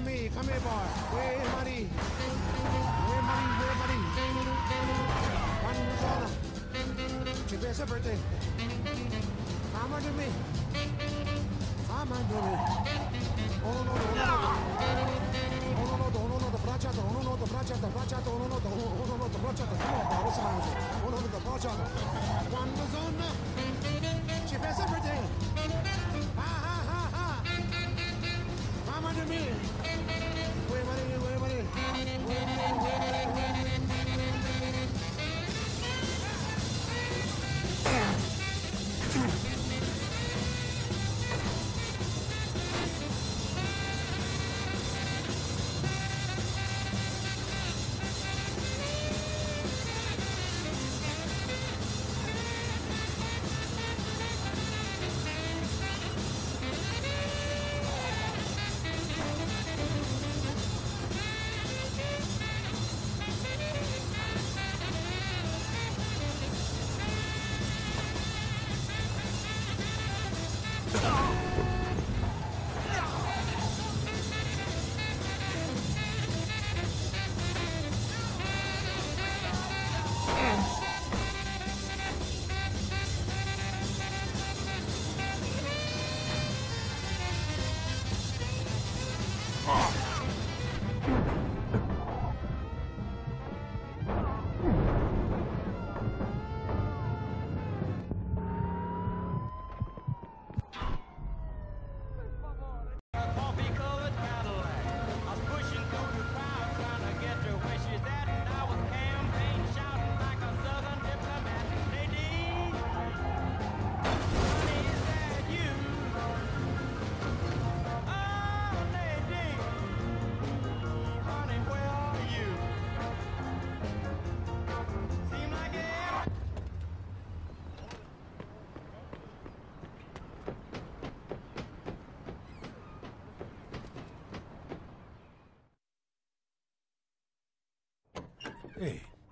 come here, boy. Where money? Where money? One zona. Ci pensa per te. Fama di me. Fama di me. Oh no, bracciato, quando zona ci pensa per te. Fama di me. Where money?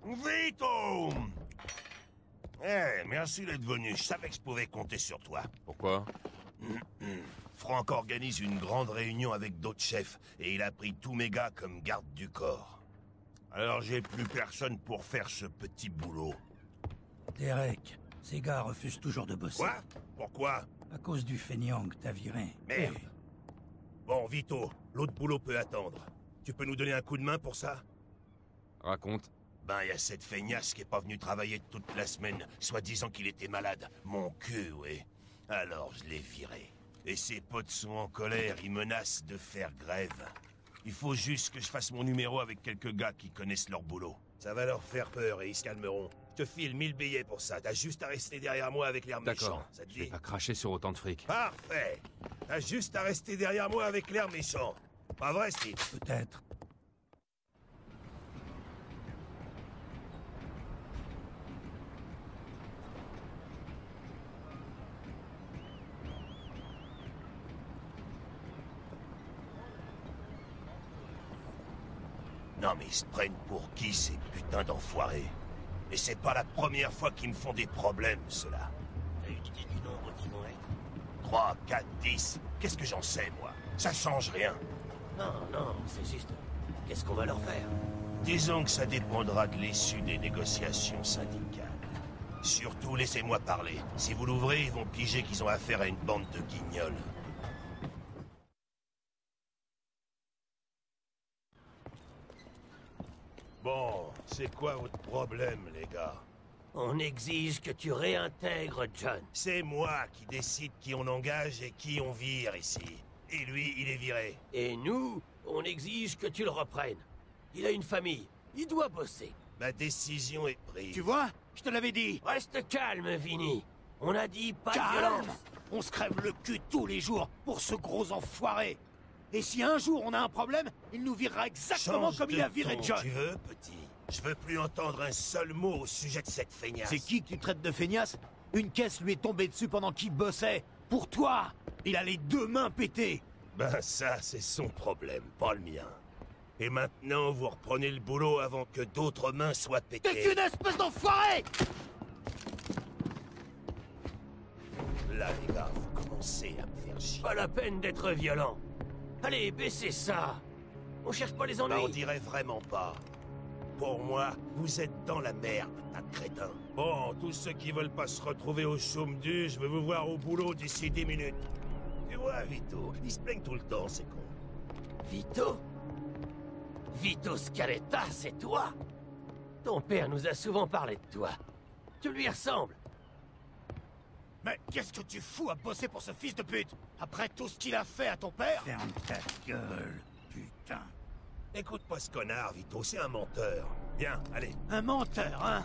Vito! Merci d'être venu. Je savais que je pouvais compter sur toi. Pourquoi? Franck organise une grande réunion avec d'autres chefs, et il a pris tous mes gars comme garde du corps. Alors j'ai plus personne pour faire ce petit boulot. Derek, ces gars refusent toujours de bosser. Quoi? Pourquoi? À cause du feignant que t'as viré. Merde. Bon, Vito, l'autre boulot peut attendre. Tu peux nous donner un coup de main pour ça? Raconte. Ben, y a cette feignasse qui est pas venu travailler toute la semaine, soi-disant qu'il était malade. Mon cul, oui. Alors, je l'ai viré. Et ses potes sont en colère, ils menacent de faire grève. Il faut juste que je fasse mon numéro avec quelques gars qui connaissent leur boulot. Ça va leur faire peur et ils se calmeront. Je te file 1000 billets pour ça. T'as juste à rester derrière moi avec l'air méchant. D'accord, Ça te je vais dit? pas cracher sur autant de fric. Parfait. T'as juste à rester derrière moi avec l'air méchant. Pas vrai, Steve? Peut-être. Non mais ils se prennent pour qui, ces putains d'enfoirés? Et c'est pas la première fois qu'ils me font des problèmes, ceux-là. T'as une idée du nombre qui vont être? 3, 4, 10. Qu'est-ce que j'en sais, moi? Ça change rien. Non, c'est juste... Qu'est-ce qu'on va leur faire? Disons que ça dépendra de l'issue des négociations syndicales. Surtout, laissez-moi parler. Si vous l'ouvrez, ils vont piger qu'ils ont affaire à une bande de guignols. Bon, c'est quoi votre problème, les gars? On exige que tu réintègres John. C'est moi qui décide qui on engage et qui on vire ici. Et lui, il est viré. Et nous, on exige que tu le reprennes. Il a une famille. Il doit bosser. Ma décision est prise. Tu vois? Je te l'avais dit. Reste calme, Vinny. On a dit pas de Calme! violence. On se crève le cul tous les jours pour ce gros enfoiré. Et si un jour on a un problème, il nous virera exactement Change comme il de a viré ton, John. Tu veux, petit? Je veux plus entendre un seul mot au sujet de cette feignasse. C'est qui que tu traites de feignasse? Une caisse lui est tombée dessus pendant qu'il bossait. Pour toi! Il a les deux mains pétées. Ben ça, c'est son problème, pas le mien. Et maintenant, vous reprenez le boulot avant que d'autres mains soient pétées. T'es qu'une espèce d'enfoiré! Là, les gars, vous commencez à me faire chier. Pas la peine d'être violent. Allez, baissez ça. On cherche pas les Bah, on ennuis. dirait vraiment pas. Pour moi, vous êtes dans la merde, tas de crétins. Bon, tous ceux qui veulent pas se retrouver au chaume du, je vais vous voir au boulot d'ici 10 minutes. Tu vois, Vito, ils se plaignent tout le temps, c'est con. Vito? Vito Scaletta, c'est toi? Ton père nous a souvent parlé de toi. Tu lui ressembles. Mais qu'est-ce que tu fous à bosser pour ce fils de pute? Après tout ce qu'il a fait à ton père? Ferme ta gueule, putain. Écoute pas ce connard, Vito, c'est un menteur. Viens, allez. Un menteur, hein?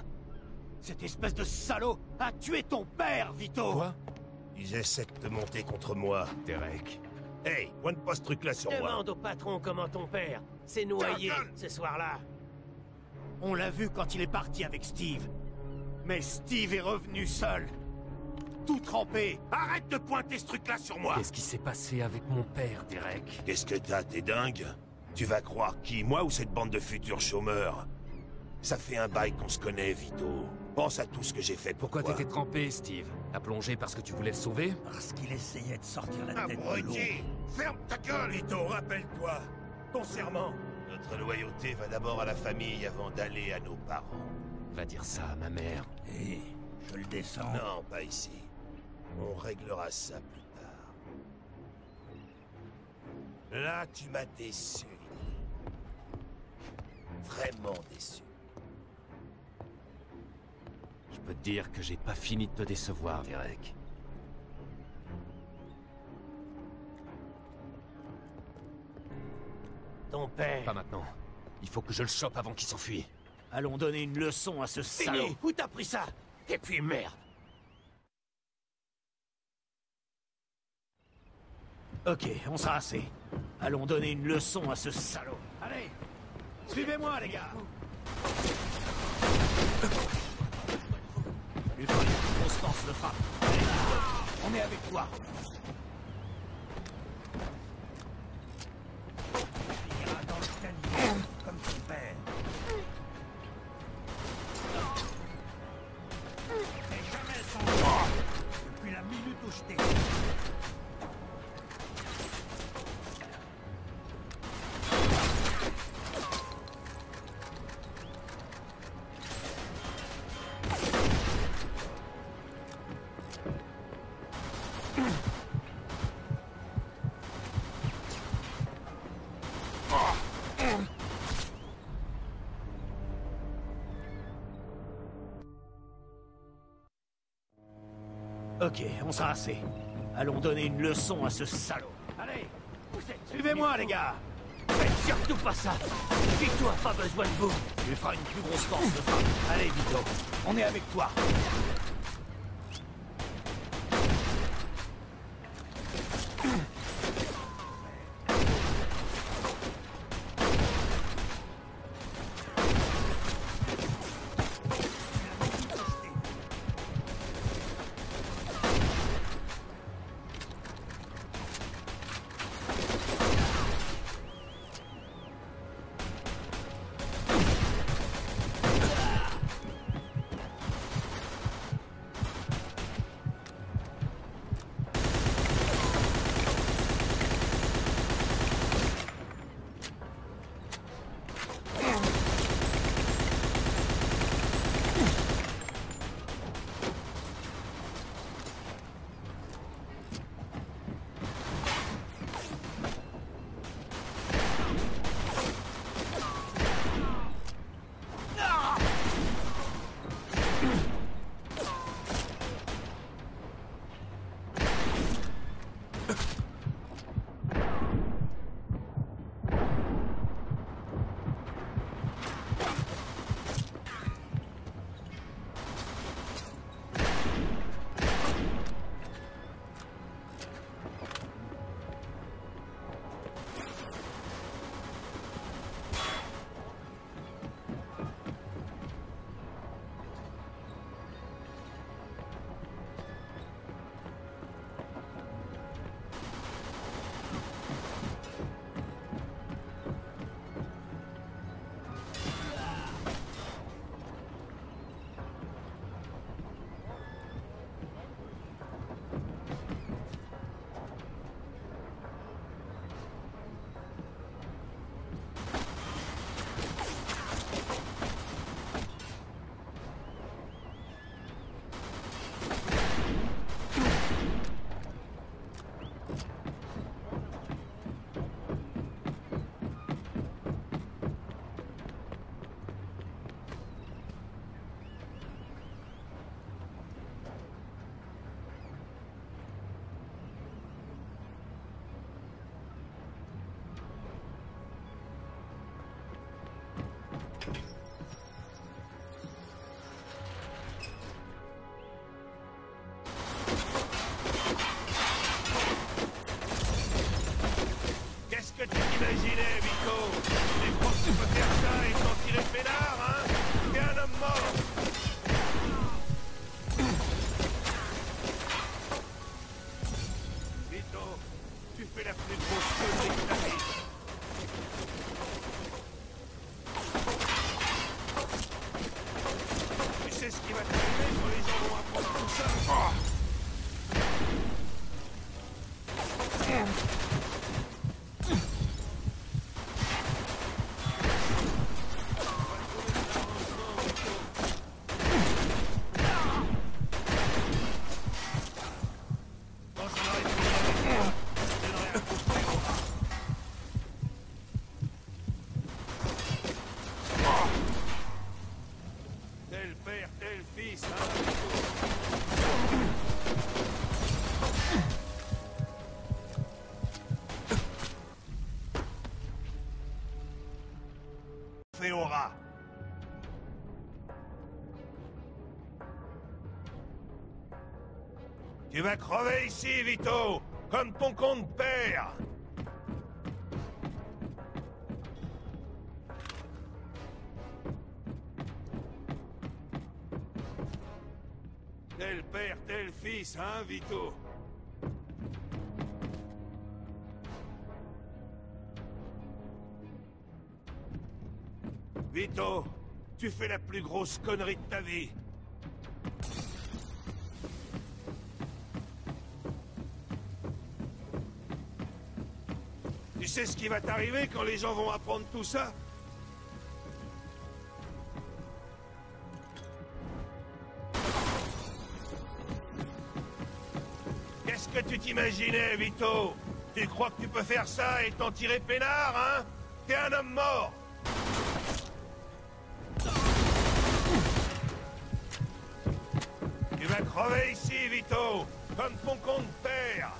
Cette espèce de salaud a tué ton père, Vito! Quoi? Ils essaient de te monter contre moi. Derek. Hey, pointe pas ce truc-là sur moi. Demande au patron comment ton père s'est noyé Ta gueule. ce soir-là. On l'a vu quand il est parti avec Steve. Mais Steve est revenu seul. Tout trempé. Arrête de pointer ce truc-là sur moi. Qu'est-ce qui s'est passé avec mon père, Derek? Qu'est-ce que t'as, t'es dingue? Tu vas croire qui, moi ou cette bande de futurs chômeurs? Ça fait un bail qu'on se connaît, Vito. Pense à tout ce que j'ai fait pour Pourquoi toi. t'étais trempé, Steve? À plonger parce que tu voulais le sauver? Parce qu'il essayait de sortir la tête de l'eau. Abruti! Ferme ta gueule, Vito, rappelle-toi. Ton serment. Notre loyauté va d'abord à la famille avant d'aller à nos parents. Va dire ça à ma mère. Et je le descends. Non, pas ici. On réglera ça plus tard. Là, tu m'as déçu, Vito. Vraiment déçu. Je peux te dire que j'ai pas fini de te décevoir, Derek. Ton père. Pas maintenant. Il faut que je le chope avant qu'il s'enfuit. Allons donner une leçon à ce salaud. Fini. Où t'as pris ça? Et puis merde. Ok, on sera assez. Allons donner une leçon à ce salaud. Allez, suivez-moi, les gars. Lui faire une grosse force de frappe. Allez, on est avec toi. Il ira dans le caniveau, comme ton père. Mais jamais sans moi. Depuis la minute où je t'ai vu. Ok, on sera assez. Allons donner une leçon à ce salaud. Allez, suivez-moi, les gars. Faites surtout pas ça. Vito a pas besoin de vous. Tu lui feras une plus grosse force de frappe. Allez, Vito, on est avec toi. ce qui va t'arriver quand les gens vont apprendre tout ça? Tel père, tel fils, hein? Féora. Tu vas crever ici, Vito, comme ton compte père. Tel père, tel fils, hein, Vito? Vito, tu fais la plus grosse connerie de ta vie. Tu sais ce qui va t'arriver quand les gens vont apprendre tout ça? Qu'est-ce que tu t'imaginais, Vito? Tu crois que tu peux faire ça et t'en tirer peinard, hein? T'es un homme mort! Tu vas crever ici, Vito, comme ton compte père.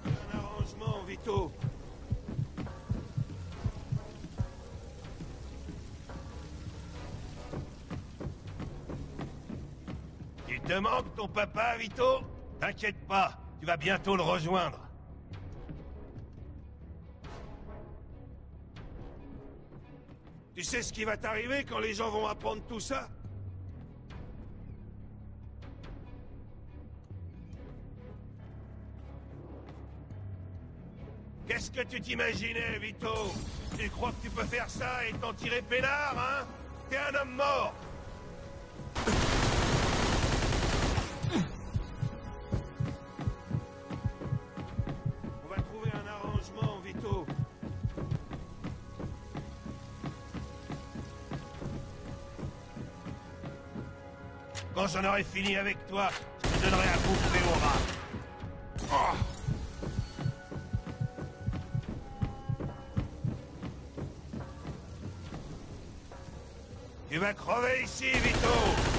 Un arrangement, Vito. Il te manque ton papa, Vito? T'inquiète pas, tu vas bientôt le rejoindre. Tu sais ce qui va t'arriver quand les gens vont apprendre tout ça? Qu'est-ce que tu t'imaginais, Vito? Tu crois que tu peux faire ça et t'en tirer peinard, hein? T'es un homme mort! On va trouver un arrangement, Vito. Quand j'en aurai fini avec toi, je te donnerai à bouffer au rat. Oh. Tu vas crever ici, Vito,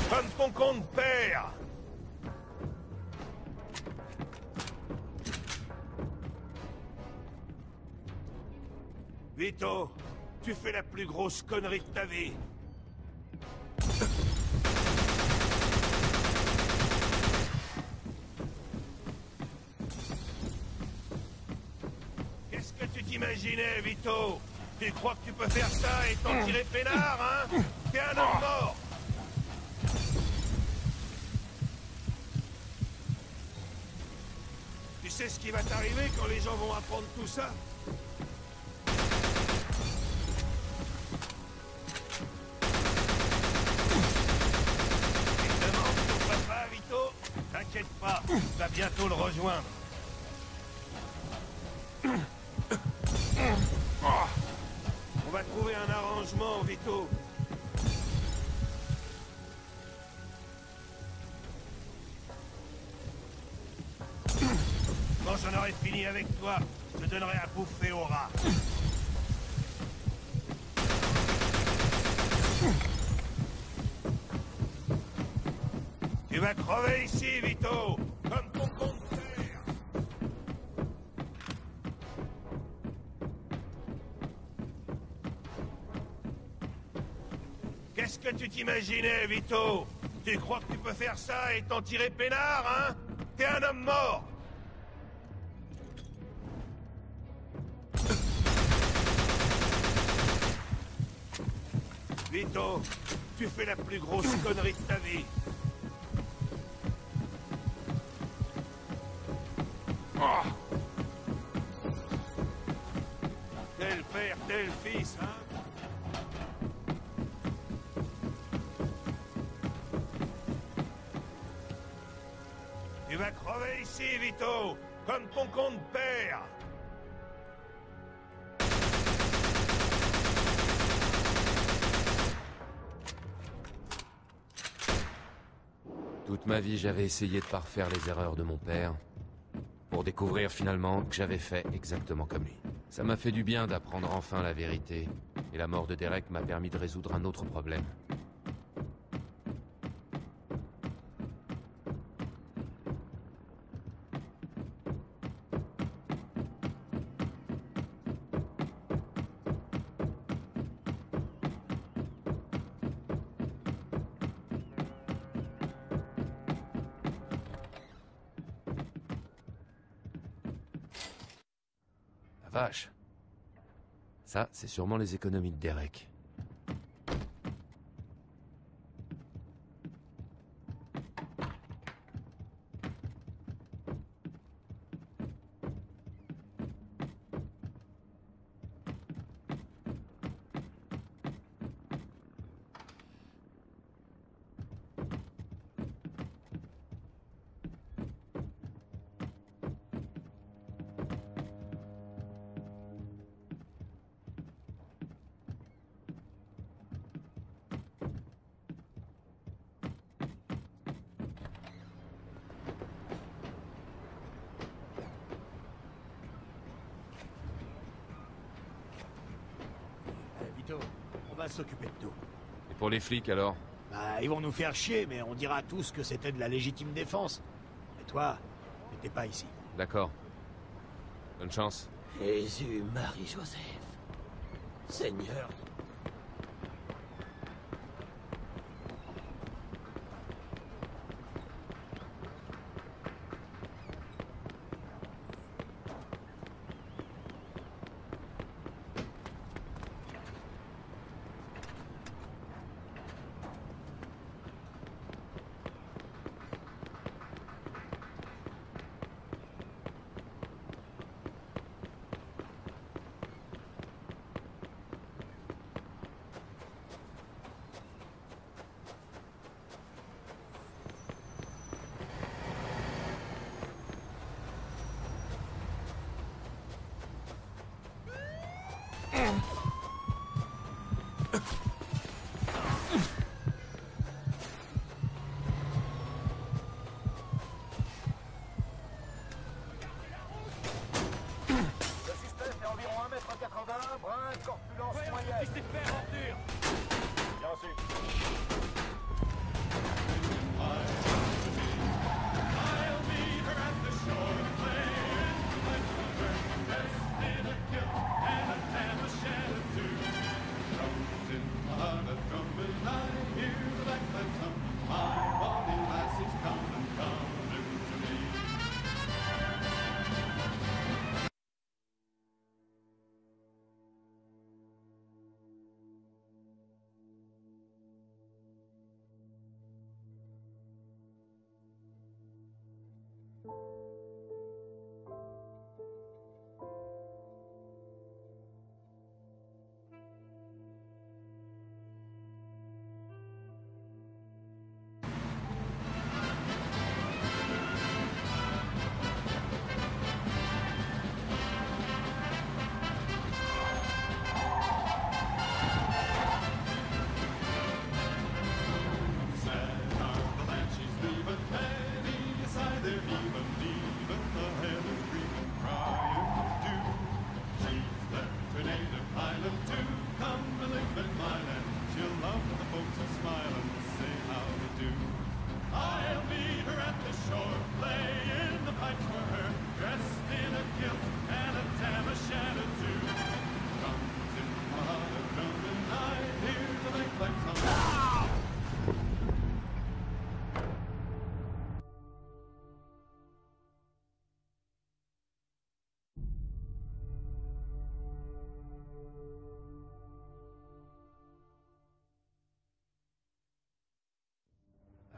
comme ton compte père. Vito, tu fais la plus grosse connerie de ta vie. Qu'est-ce que tu t'imaginais, Vito? Tu crois que tu peux faire ça et t'en tirer peinard, hein? T'es un homme mort! Tu sais ce qui va t'arriver quand les gens vont apprendre tout ça? Il te manque ton papa, Vito? T'inquiète pas, tu vas bientôt le rejoindre. On va trouver un arrangement, Vito. Quand j'en aurai fini avec toi, je te donnerai à bouffer au rat. Tu vas crever ici, Vito, comme ton compte père. Qu'est-ce que tu t'imaginais, Vito? Tu crois que tu peux faire ça et t'en tirer peinard, hein? T'es un homme mort! Vito, tu fais la plus grosse connerie de ta vie. le père, t'es le fils, hein? Tu vas crever ici, Vito, comme ton compte père. Toute ma vie, j'avais essayé de parfaire les erreurs de mon père, pour découvrir finalement que j'avais fait exactement comme lui. Ça m'a fait du bien d'apprendre enfin la vérité, et la mort de Derek m'a permis de résoudre un autre problème. Vache. Ça, c'est sûrement les économies de Derek. Vito, on va s'occuper de tout. Et pour les flics, alors? Bah, ils vont nous faire chier, mais on dira tous que c'était de la légitime défense. Et toi, t'étais pas ici. D'accord. Bonne chance. Jésus, Marie-Joseph. Seigneur.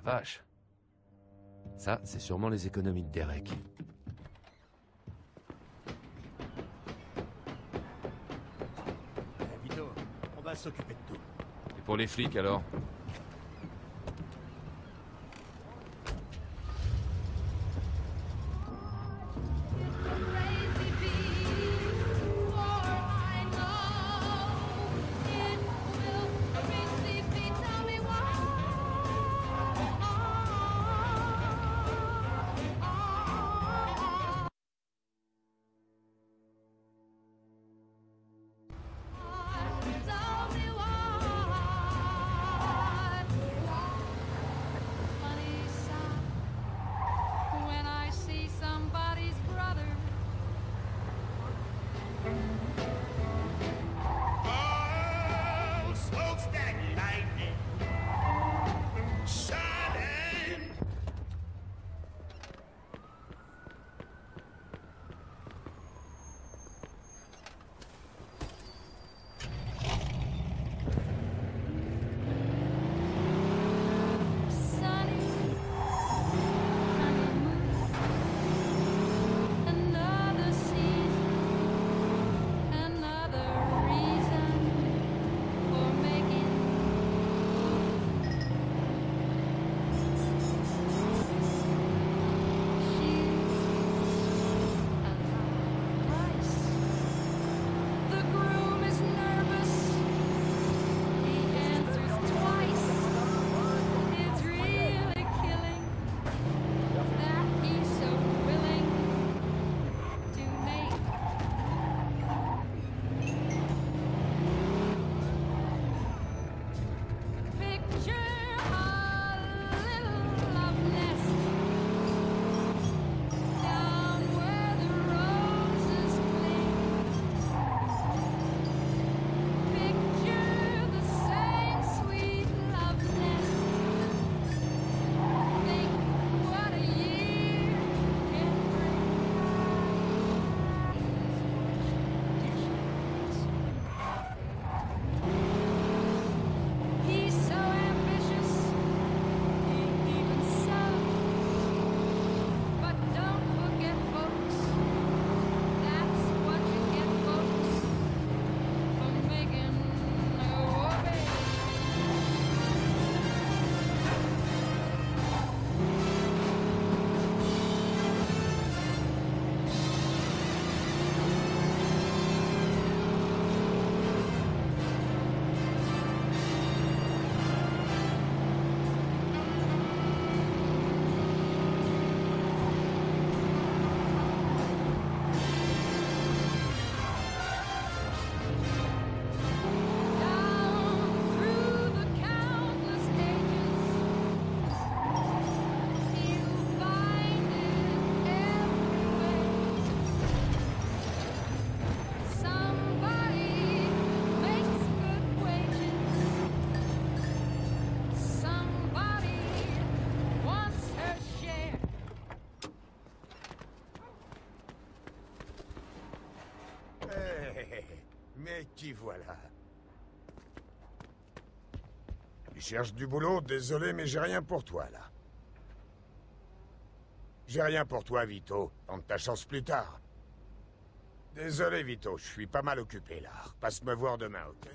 Vache. Ça, c'est sûrement les économies de Derek. va s'occuper de tout. Et pour les flics, alors? Oh, smokestack lightning. Shining. Another season, another reason for making. The groom is nervous. He answers twice. It's really killing that he's so willing to make. Picture a little love nest down where the roses cling. Picture the same sweet love nest. Think what a year can bring. He's so ambitious, he even sells. But don't forget, folks, that's what you get, folks, for making a baby. Down through the countless ages, you'll find it everywhere. Somebody makes good wages. Somebody wants her share. Mais qui voilà? Tu cherches du boulot? Désolé, mais j'ai rien pour toi, là. J'ai rien pour toi, Vito. Tente ta chance plus tard. Désolé, Vito, je suis pas mal occupé, là. Passe me voir demain, ok?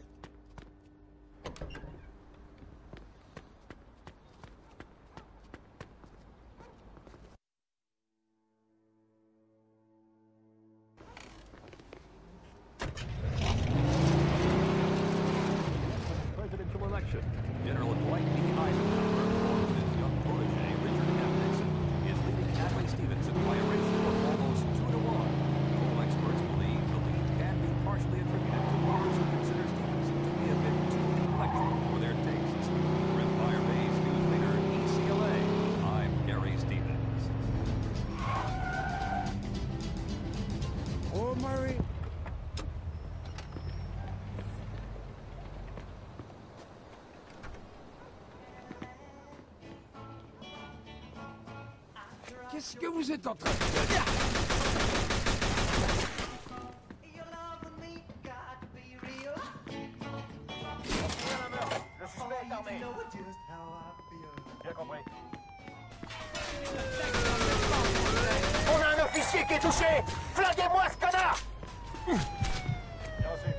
Presidential election. General Dwight D. Eisenhower, along with his young protege, Richard M. Nixon, is leading Adlai Stevenson by a ratio of almost 2 to 1. All experts believe the lead can be partially attributed to those who consider Stevenson to be a bit too intellectual for their tastes. For Empire Bay's news leader, ECLA, I'm Gary Stevens. Oh, Murray. Qu'est-ce que vous êtes en train de faire? Le suspect est armé. Bien compris. On a un officier qui est touché! Flinguez-moi ce connard! Bien reçu.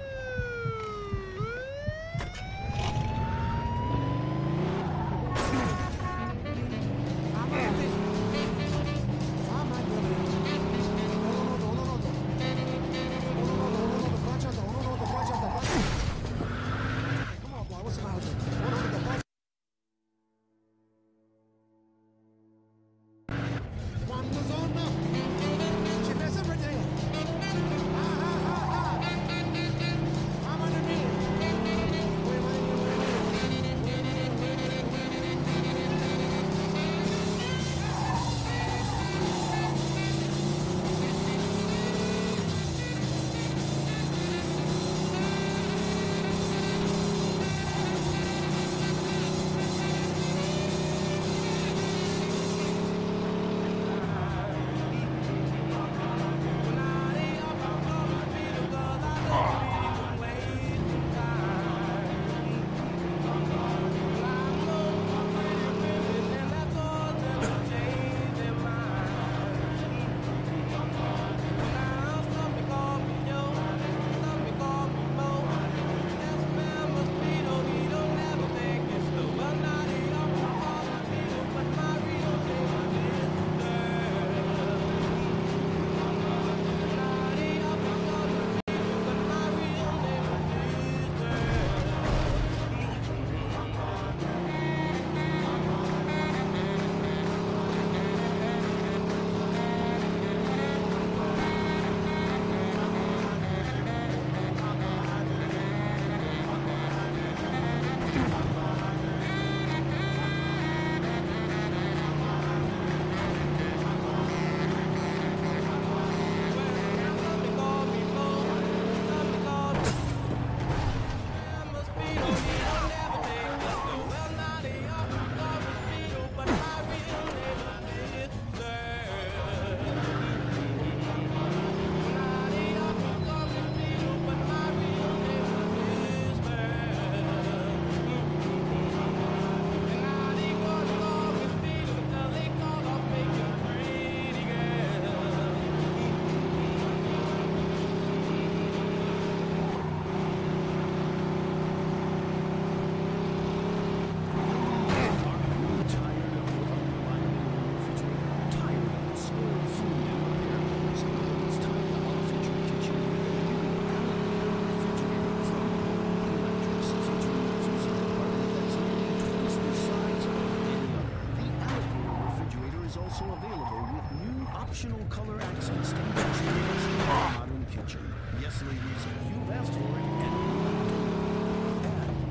with new optional color accent stains in the modern kitchen. Yes, ladies, you've asked for it,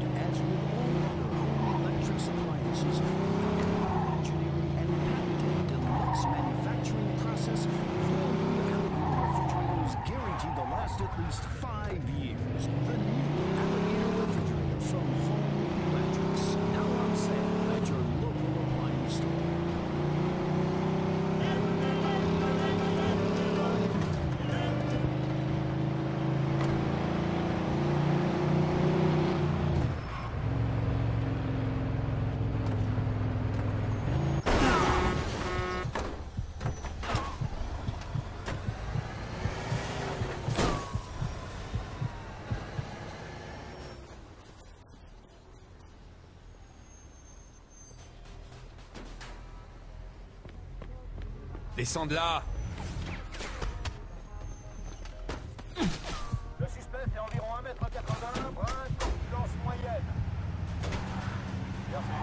and as with all other home electric appliances, engineering and patented deluxe manufacturing process, your new Alligator refrigerators guaranteed to last at least 5 years. The new Alligator refrigerator from Home Electrics, now on sale at your local appliance store. Descends de là! Le suspect fait environ 1m80, brun, corpulence moyenne. Merci.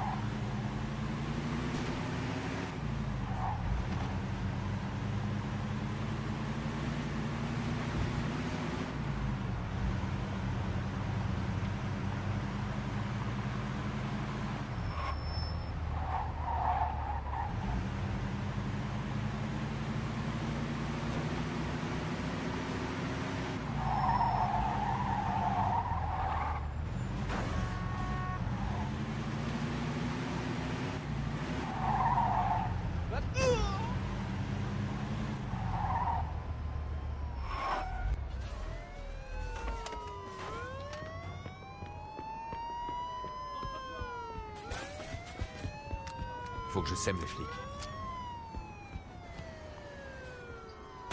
Faut que je sème les flics.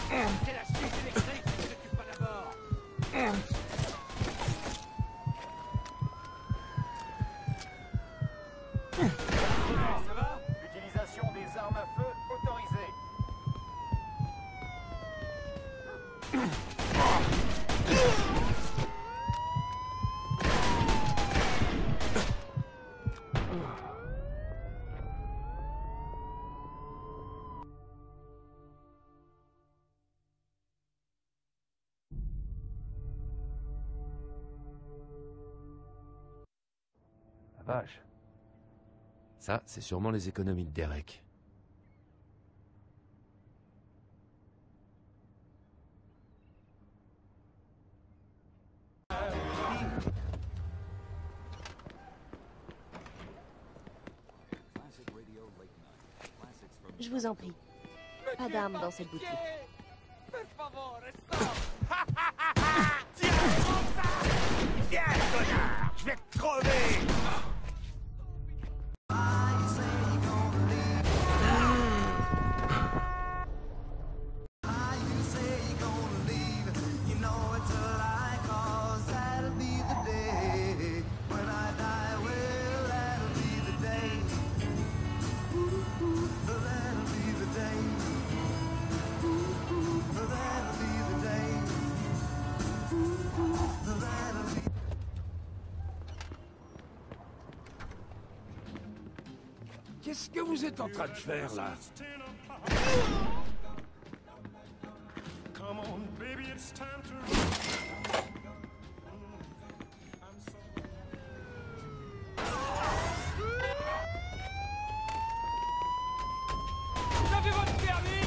C'est la chute électrique qui ne s'occupe pas d'abord. Ça va? Utilisation des armes à feu autorisée. Vache. Ça, c'est sûrement les économies de Derek. Je vous en prie. Pas d'armes dans cette boutique. Viens, connard! Je vais te crever! Qu'est-ce que vous êtes en train de faire, là? Vous avez votre permis?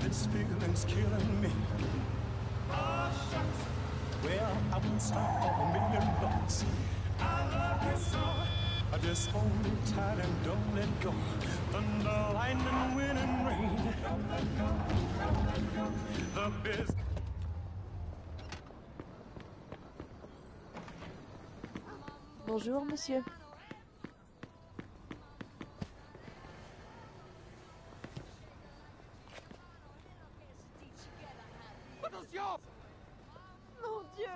This feeling's killing me. Well, I wouldn't stop for $1,000,000. I love you so. I just hold it tight and don't let go. Thunder, lightning, wind and rain. The business. Bonjour, monsieur. Attention! Mon Dieu!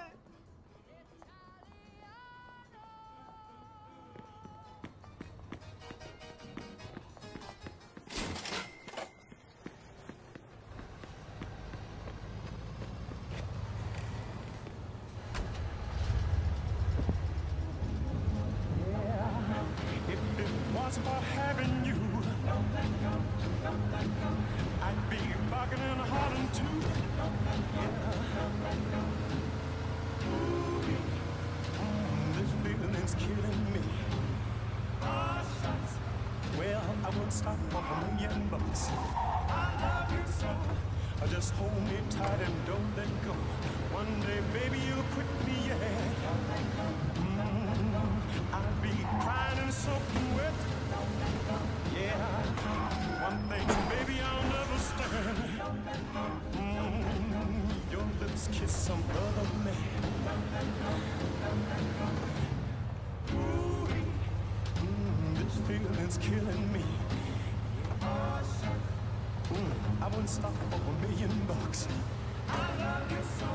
If it wasn't for million bucks. I love you so. Just hold me tight and don't let go. One day, baby, you'll quit me, yeah. I'll be crying and soaking wet. Yeah. One thing, baby, I'll never stand. Your lips kiss some other man. Ooh, this feeling's killing me. I wouldn't stop for $1 million. I love you so.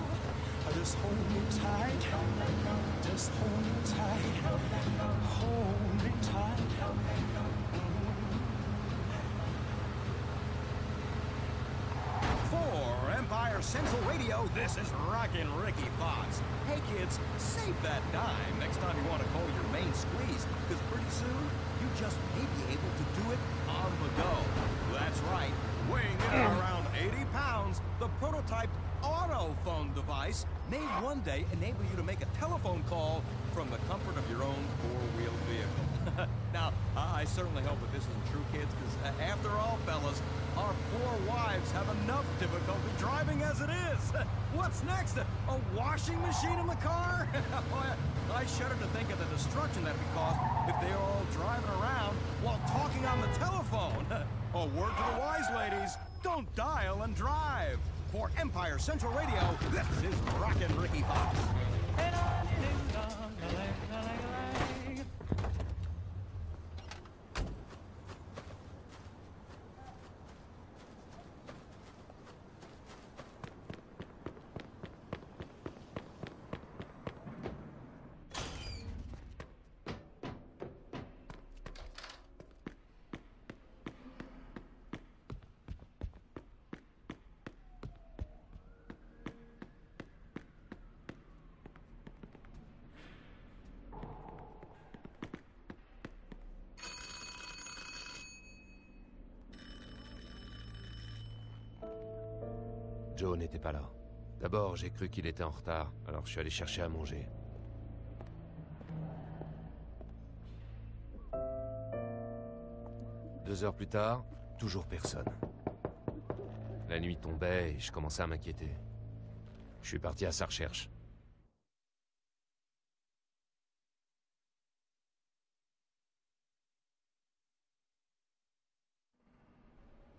Just hold me tight. Just hold me tight. Hold me tight. For Empire Central Radio, this is Rockin' Ricky Fox. Hey kids, save that dime next time you want to call your main squeeze, because pretty soon you just may be able to do it on the go. That's right. Weighing in at around 80 pounds, the prototyped AutoPhone device may one day enable you to make a telephone call from the comfort of your own four-wheeled vehicle. Now, I certainly hope that this isn't true, kids, because after all, fellas, our poor wives have enough difficulty driving as it is. What's next? A washing machine in the car? I shudder to think of the destruction that would be caused if they were all driving around while talking on the telephone. A word to the wise ladies, don't dial and drive. For Empire Central Radio, this is Rockin' Ricky Fox. Joe n'était pas là. D'abord, j'ai cru qu'il était en retard, alors je suis allé chercher à manger. Deux heures plus tard, toujours personne. La nuit tombait et je commençais à m'inquiéter. Je suis parti à sa recherche.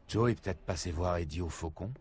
Joe est peut-être passé voir Eddie au Faucon?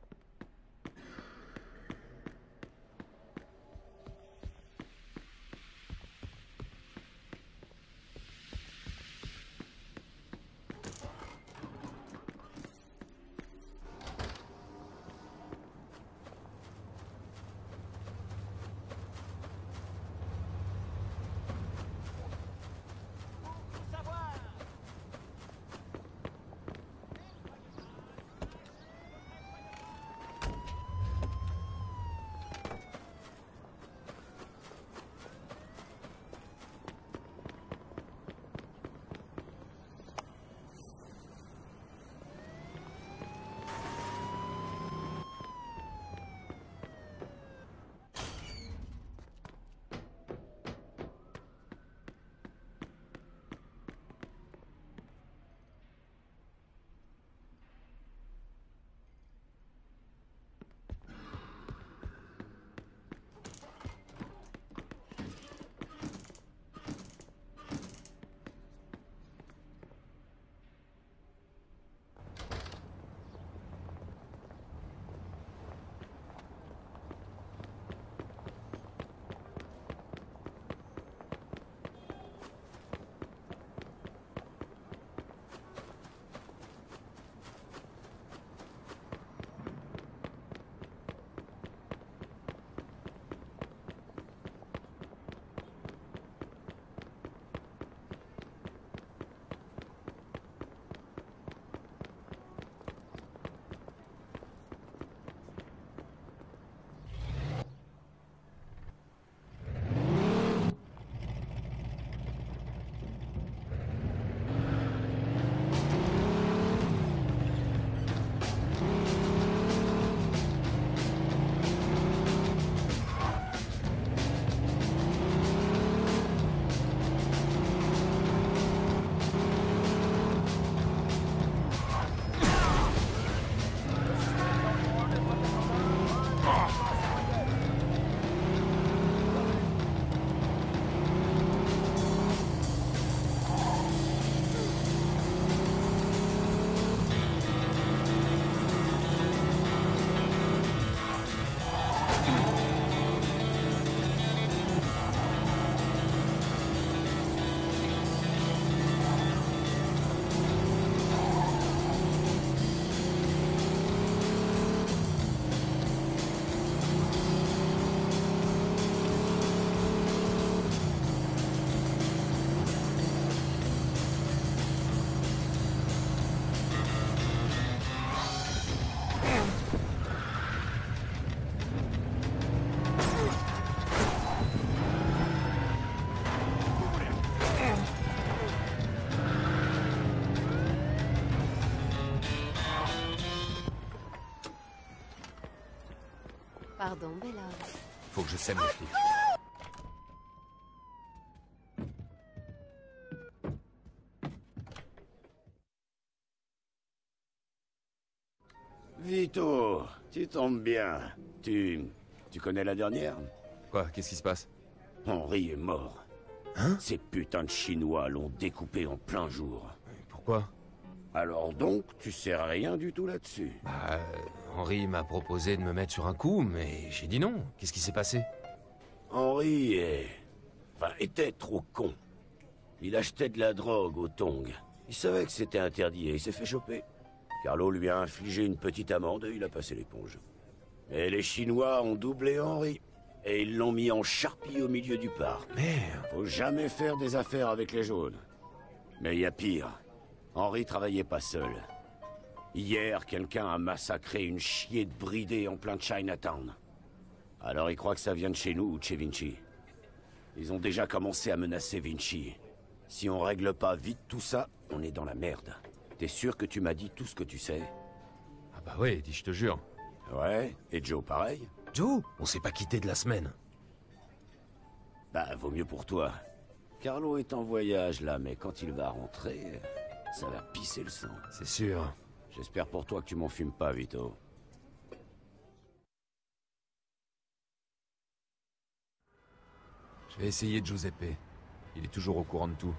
Pardon, Bella. Faut que je sème les flics. Vito, tu tombes bien. Tu connais la dernière? Quoi? Qu'est-ce qui se passe? Henry est mort. Hein? Ces putains de Chinois l'ont découpé en plein jour. Pourquoi? Alors donc, tu sais rien du tout là-dessus? Bah, Henry m'a proposé de me mettre sur un coup, mais j'ai dit non. Qu'est-ce qui s'est passé? Henry était trop con. Il achetait de la drogue au Tong. Il savait que c'était interdit et il s'est fait choper. Carlo lui a infligé une petite amende et il a passé l'éponge. Et les Chinois ont doublé Henry. Et ils l'ont mis en charpie au milieu du parc. Merde. Faut jamais faire des affaires avec les jaunes. Mais il y a pire. Henry travaillait pas seul. Hier, quelqu'un a massacré une chier de bridée en plein Chinatown. Alors il croit que ça vient de chez nous ou de chez Vinci. Ils ont déjà commencé à menacer Vinci. Si on règle pas vite tout ça, on est dans la merde. T'es sûr que tu m'as dit tout ce que tu sais? Ah bah ouais, dis je te jure. Ouais, et Joe pareil? Joe? On s'est pas quitté de la semaine. Bah, vaut mieux pour toi. Carlo est en voyage là, mais quand il va rentrer, ça va pisser le sang. C'est sûr. J'espère pour toi que tu m'en fumes pas, Vito. Je vais essayer de Giuseppe. Il est toujours au courant de tout.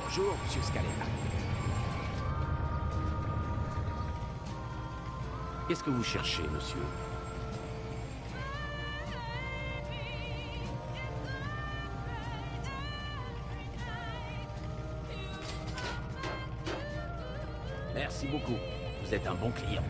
Bonjour, Monsieur Scaletta. Qu'est-ce que vous cherchez, monsieur? Merci beaucoup. Vous êtes un bon client.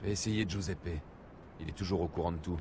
Je vais essayer Giuseppe. Il est toujours au courant de tout.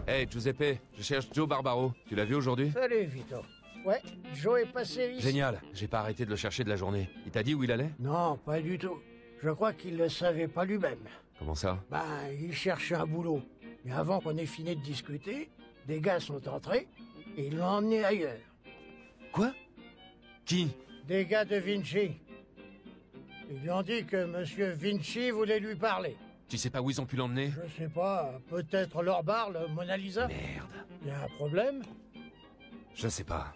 Hey Giuseppe, je cherche Joe Barbaro. Tu l'as vu aujourd'hui? Salut Vito. Ouais, Joe est passé ici. Génial, j'ai pas arrêté de le chercher de la journée. Il t'a dit où il allait? Non, pas du tout. Je crois qu'il le savait pas lui-même. Comment ça? Ben, il cherchait un boulot. Mais avant qu'on ait fini de discuter, des gars sont entrés et ils l'ont emmené ailleurs. Quoi? Qui? Des gars de Vinci. Ils lui ont dit que Monsieur Vinci voulait lui parler. Tu sais pas où ils ont pu l'emmener? Je sais pas, peut-être leur bar, le Mona Lisa? Merde. Y a un problème? Je sais pas.